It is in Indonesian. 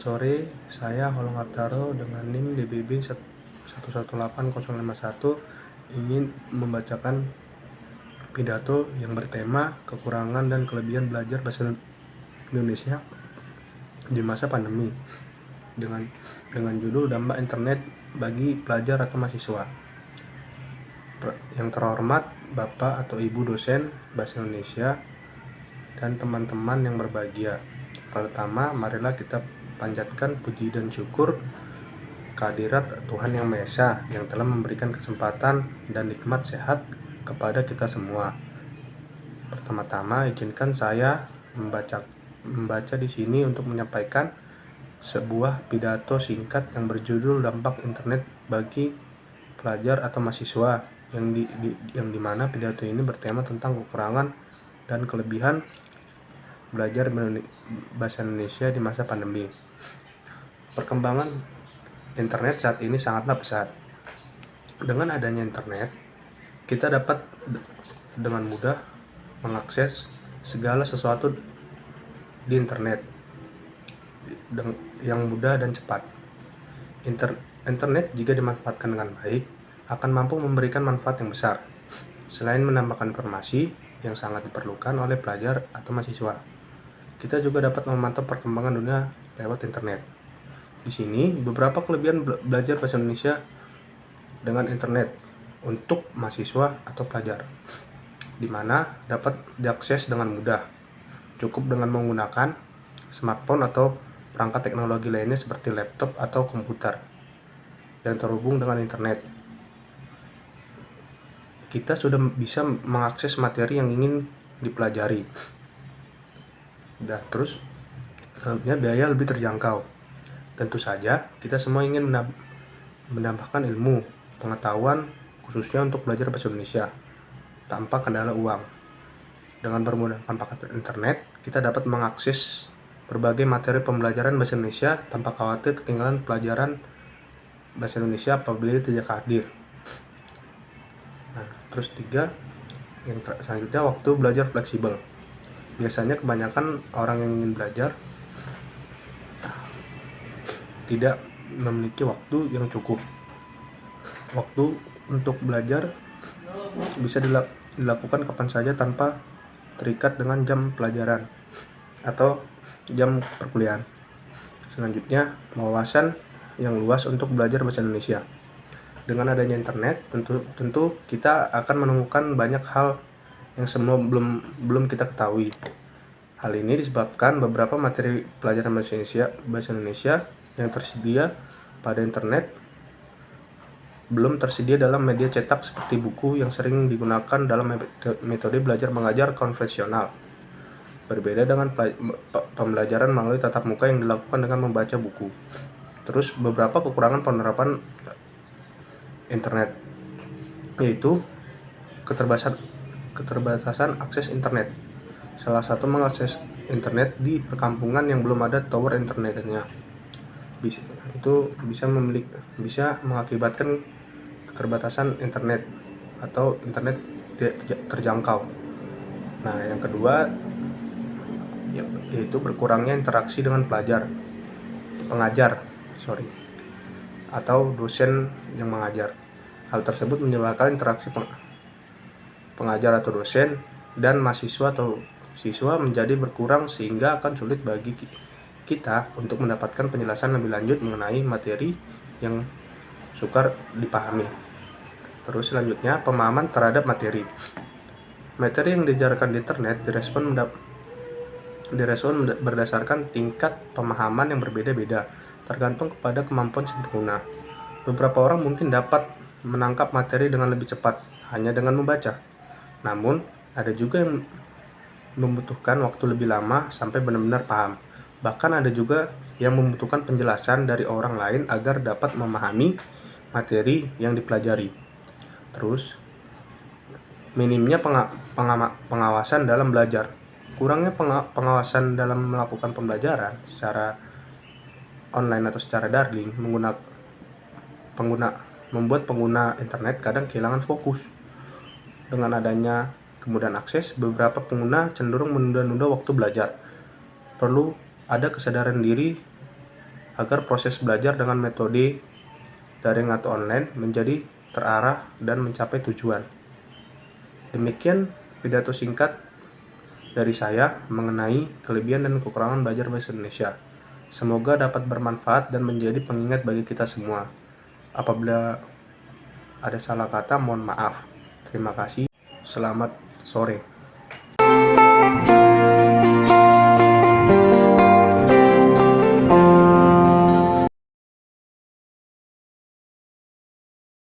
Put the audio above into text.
Selamat sore, saya Holong Artaro dengan NIM DBB 118051 ingin membacakan pidato yang bertema kekurangan dan kelebihan belajar bahasa Indonesia di masa pandemi dengan judul dampak internet bagi pelajar atau mahasiswa. Yang terhormat Bapak atau Ibu dosen bahasa Indonesia dan teman-teman yang berbahagia. Pertama, marilah kita panjatkan puji dan syukur kehadirat Tuhan Yang Maha Esa yang telah memberikan kesempatan dan nikmat sehat kepada kita semua. Pertama-tama, izinkan saya membaca di sini untuk menyampaikan sebuah pidato singkat yang berjudul dampak internet bagi pelajar atau mahasiswa yang dimana pidato ini bertema tentang kekurangan dan kelebihan belajar bahasa Indonesia di masa pandemi. Perkembangan internet saat ini sangatlah pesat. Dengan adanya internet, kita dapat dengan mudah mengakses segala sesuatu di internet yang mudah dan cepat. Internet jika dimanfaatkan dengan baik akan mampu memberikan manfaat yang besar, selain menambahkan informasi yang sangat diperlukan oleh pelajar atau mahasiswa. Kita juga dapat memantau perkembangan dunia lewat internet. Di sini beberapa kelebihan belajar bahasa Indonesia dengan internet untuk mahasiswa atau pelajar, di mana dapat diakses dengan mudah. Cukup dengan menggunakan smartphone atau perangkat teknologi lainnya seperti laptop atau komputer yang terhubung dengan internet. Kita sudah bisa mengakses materi yang ingin dipelajari. Terus biaya lebih terjangkau. Tentu saja kita semua ingin menambahkan ilmu, pengetahuan khususnya untuk belajar bahasa Indonesia tanpa kendala uang. Dengan bermodalkan paket internet, kita dapat mengakses berbagai materi pembelajaran bahasa Indonesia tanpa khawatir ketinggalan pelajaran bahasa Indonesia apabila tidak hadir. Terus selanjutnya waktu belajar fleksibel. Biasanya kebanyakan orang yang ingin belajar tidak memiliki waktu yang cukup. Waktu untuk belajar bisa dilakukan kapan saja tanpa terikat dengan jam pelajaran atau jam perkuliahan. Selanjutnya, wawasan yang luas untuk belajar bahasa Indonesia. Dengan adanya internet, tentu kita akan menemukan banyak hal yang semua belum kita ketahui. Hal ini disebabkan beberapa materi pelajaran bahasa Indonesia yang tersedia pada internet belum tersedia dalam media cetak seperti buku yang sering digunakan dalam metode belajar mengajar konvensional. Berbeda dengan pembelajaran melalui tatap muka yang dilakukan dengan membaca buku. Terus beberapa kekurangan penerapan internet, yaitu keterbatasan akses internet. Salah satu mengakses internet di perkampungan yang belum ada tower internetnya. Itu bisa mengakibatkan keterbatasan internet atau internet tidak terjangkau. Nah, yang kedua yaitu berkurangnya interaksi dengan pengajar atau dosen yang mengajar. Hal tersebut menyebabkan interaksi pengajar atau dosen dan mahasiswa atau siswa menjadi berkurang sehingga akan sulit bagi kita untuk mendapatkan penjelasan lebih lanjut mengenai materi yang sukar dipahami. Terus selanjutnya, pemahaman terhadap materi. Materi yang diajarkan di internet direspon berdasarkan tingkat pemahaman yang berbeda-beda, tergantung kepada kemampuan si pengguna. Beberapa orang mungkin dapat menangkap materi dengan lebih cepat hanya dengan membaca. Namun, ada juga yang membutuhkan waktu lebih lama sampai benar-benar paham. Bahkan ada juga yang membutuhkan penjelasan dari orang lain agar dapat memahami materi yang dipelajari. Terus, minimnya pengawasan dalam belajar. Kurangnya pengawasan dalam melakukan pembelajaran secara online atau secara daring membuat pengguna internet kadang kehilangan fokus. Dengan adanya kemudahan akses, beberapa pengguna cenderung menunda-nunda waktu belajar. Perlu ada kesadaran diri agar proses belajar dengan metode daring atau online menjadi terarah dan mencapai tujuan. Demikian pidato singkat dari saya mengenai kelebihan dan kekurangan belajar bahasa Indonesia. Semoga dapat bermanfaat dan menjadi pengingat bagi kita semua. Apabila ada salah kata, mohon maaf. Terima kasih. Selamat sore.